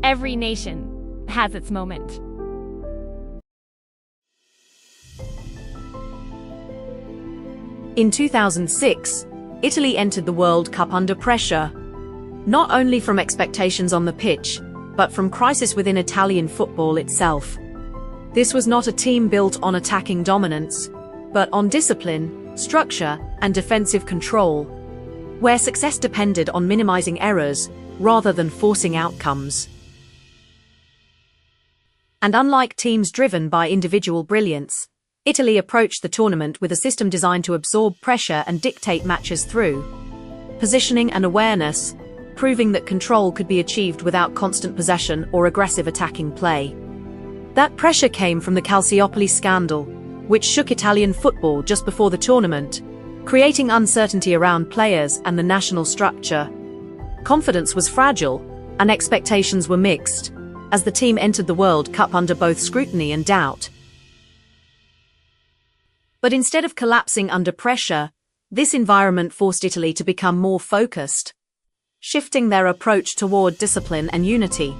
Every nation has its moment. In 2006, Italy entered the World Cup under pressure, not only from expectations on the pitch, but from crisis within Italian football itself. This was not a team built on attacking dominance, but on discipline, structure, and defensive control, where success depended on minimizing errors rather than forcing outcomes. And unlike teams driven by individual brilliance, Italy approached the tournament with a system designed to absorb pressure and dictate matches through positioning and awareness, proving that control could be achieved without constant possession or aggressive attacking play. That pressure came from the Calciopoli scandal, which shook Italian football just before the tournament, creating uncertainty around players and the national structure. Confidence was fragile, and expectations were mixed, as the team entered the World Cup under both scrutiny and doubt. But instead of collapsing under pressure, this environment forced Italy to become more focused, shifting their approach toward discipline and unity,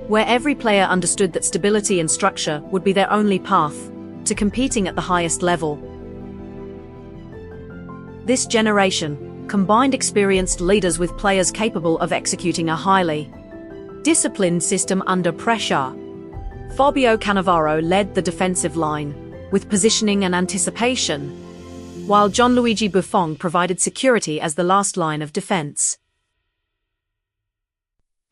where every player understood that stability and structure would be their only path to competing at the highest level. This generation combined experienced leaders with players capable of executing a highly disciplined system under pressure. Fabio Cannavaro led the defensive line, with positioning and anticipation, while Gianluigi Buffon provided security as the last line of defense.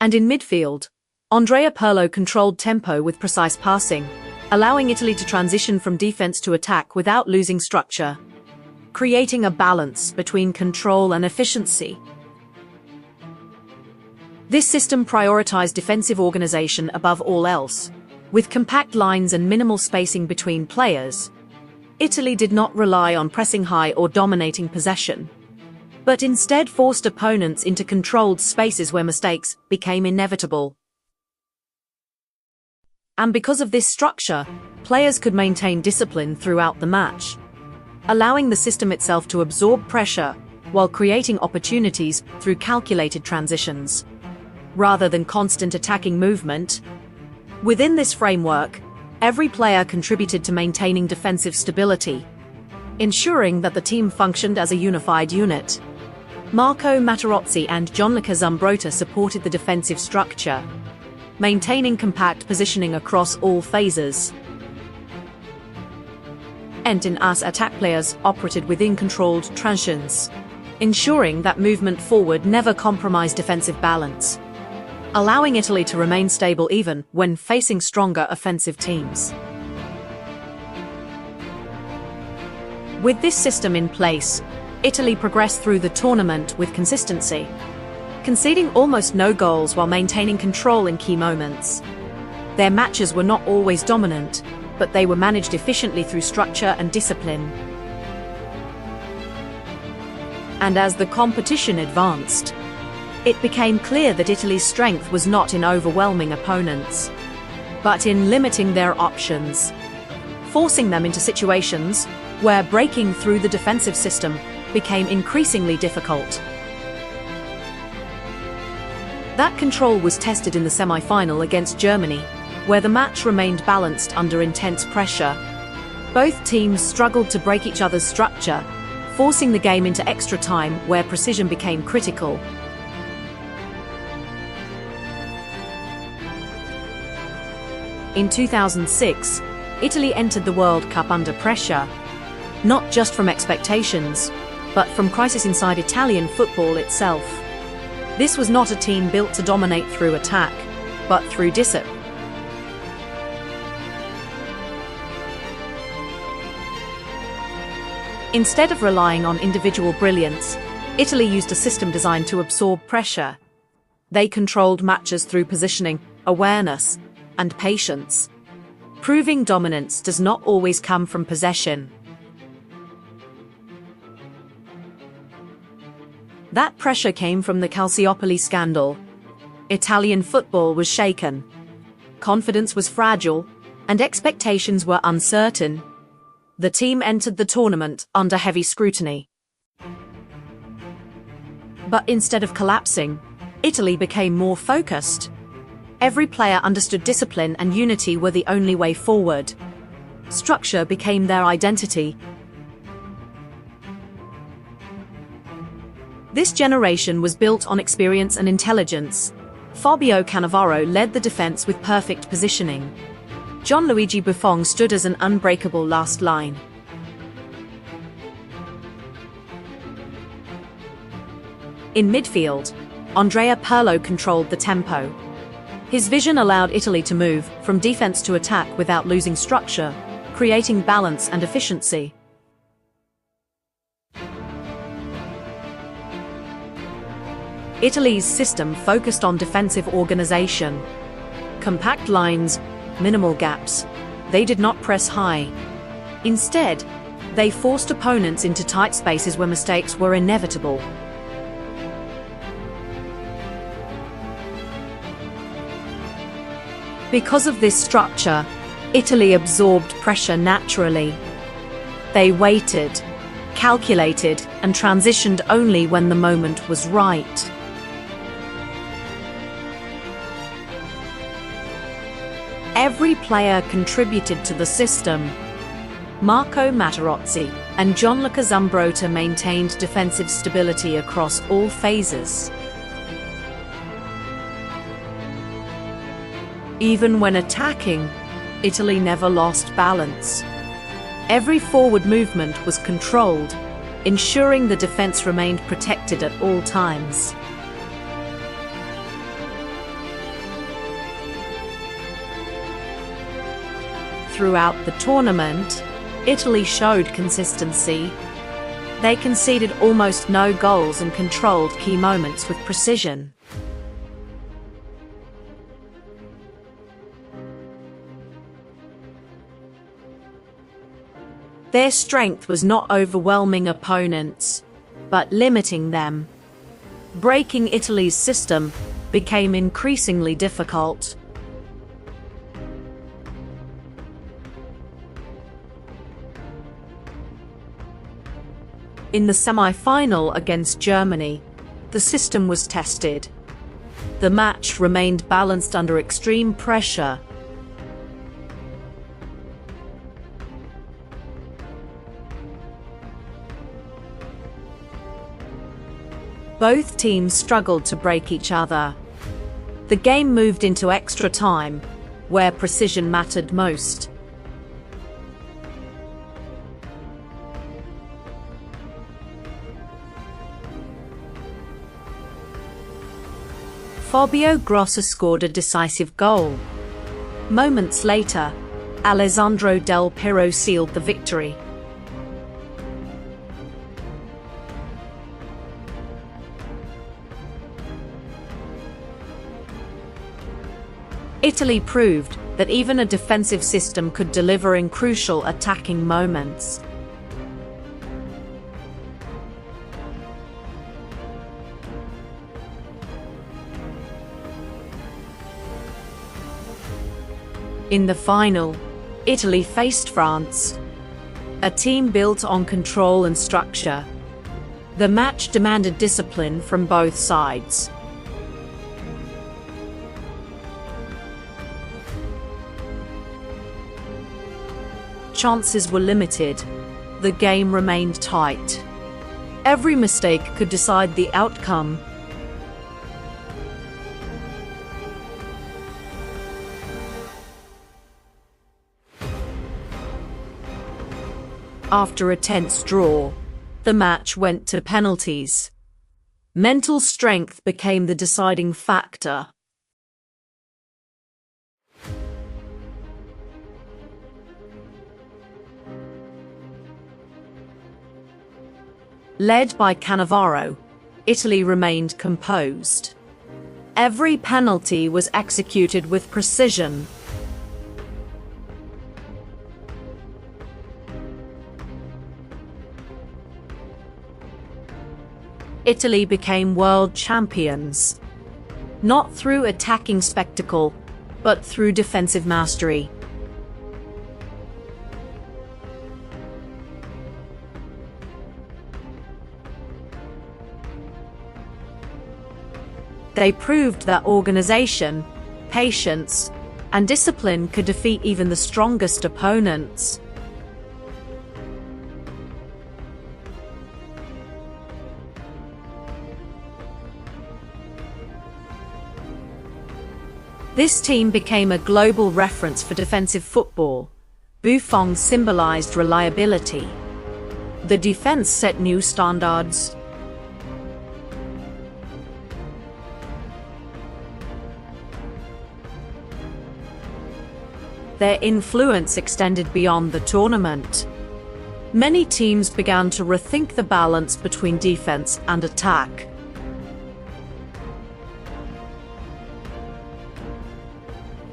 And in midfield, Andrea Pirlo controlled tempo with precise passing, allowing Italy to transition from defense to attack without losing structure, creating a balance between control and efficiency. This system prioritized defensive organization above all else. With compact lines and minimal spacing between players, Italy did not rely on pressing high or dominating possession, but instead forced opponents into controlled spaces where mistakes became inevitable. And because of this structure, players could maintain discipline throughout the match, allowing the system itself to absorb pressure while creating opportunities through calculated transitions, rather than constant attacking movement. Within this framework, every player contributed to maintaining defensive stability, ensuring that the team functioned as a unified unit. Marco Materazzi and Gianluca Zambrotta supported the defensive structure, maintaining compact positioning across all phases. And as attack players operated within controlled transitions, ensuring that movement forward never compromised defensive balance, allowing Italy to remain stable even when facing stronger offensive teams. With this system in place, Italy progressed through the tournament with consistency, conceding almost no goals while maintaining control in key moments. Their matches were not always dominant, but they were managed efficiently through structure and discipline. And as the competition advanced, it became clear that Italy's strength was not in overwhelming opponents, but in limiting their options, forcing them into situations where breaking through the defensive system became increasingly difficult. That control was tested in the semi-final against Germany, where the match remained balanced under intense pressure. Both teams struggled to break each other's structure, forcing the game into extra time where precision became critical. In 2006, Italy entered the World Cup under pressure, not just from expectations, but from crisis inside Italian football itself. This was not a team built to dominate through attack, but through discipline. Instead of relying on individual brilliance, Italy used a system designed to absorb pressure. They controlled matches through positioning, awareness, and patience. Proving dominance does not always come from possession. That pressure came from the Calciopoli scandal. Italian football was shaken. Confidence was fragile, and expectations were uncertain. The team entered the tournament under heavy scrutiny. But instead of collapsing, Italy became more focused. Every player understood discipline and unity were the only way forward. Structure became their identity. This generation was built on experience and intelligence. Fabio Cannavaro led the defense with perfect positioning. Gianluigi Buffon stood as an unbreakable last line. In midfield, Andrea Pirlo controlled the tempo. His vision allowed Italy to move from defense to attack without losing structure, creating balance and efficiency. Italy's system focused on defensive organization. Compact lines, minimal gaps. They did not press high. Instead, they forced opponents into tight spaces where mistakes were inevitable. Because of this structure, Italy absorbed pressure naturally. They waited, calculated, and transitioned only when the moment was right. Every player contributed to the system. Marco Materazzi and Gianluca Zambrotta maintained defensive stability across all phases. Even when attacking, Italy never lost balance. Every forward movement was controlled, ensuring the defense remained protected at all times. Throughout the tournament, Italy showed consistency. They conceded almost no goals and controlled key moments with precision. Their strength was not overwhelming opponents, but limiting them. Breaking Italy's system became increasingly difficult. In the semi-final against Germany, the system was tested. The match remained balanced under extreme pressure. Both teams struggled to break each other. The game moved into extra time, where precision mattered most. Fabio Grosso scored a decisive goal. Moments later, Alessandro Del Piero sealed the victory. Italy proved that even a defensive system could deliver in crucial attacking moments. In the final, Italy faced France, a team built on control and structure. The match demanded discipline from both sides. Chances were limited. The game remained tight. Every mistake could decide the outcome. After a tense draw, the match went to penalties. Mental strength became the deciding factor. Led by Cannavaro, Italy remained composed. Every penalty was executed with precision. Italy became world champions, not through attacking spectacle, but through defensive mastery. They proved that organization, patience, and discipline could defeat even the strongest opponents. This team became a global reference for defensive football. Buffon symbolized reliability. The defense set new standards. Their influence extended beyond the tournament. Many teams began to rethink the balance between defense and attack.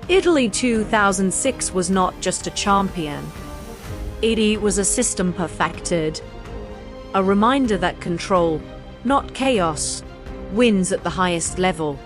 Italy 2006 was not just a champion. It was a system perfected. A reminder that control, not chaos, wins at the highest level.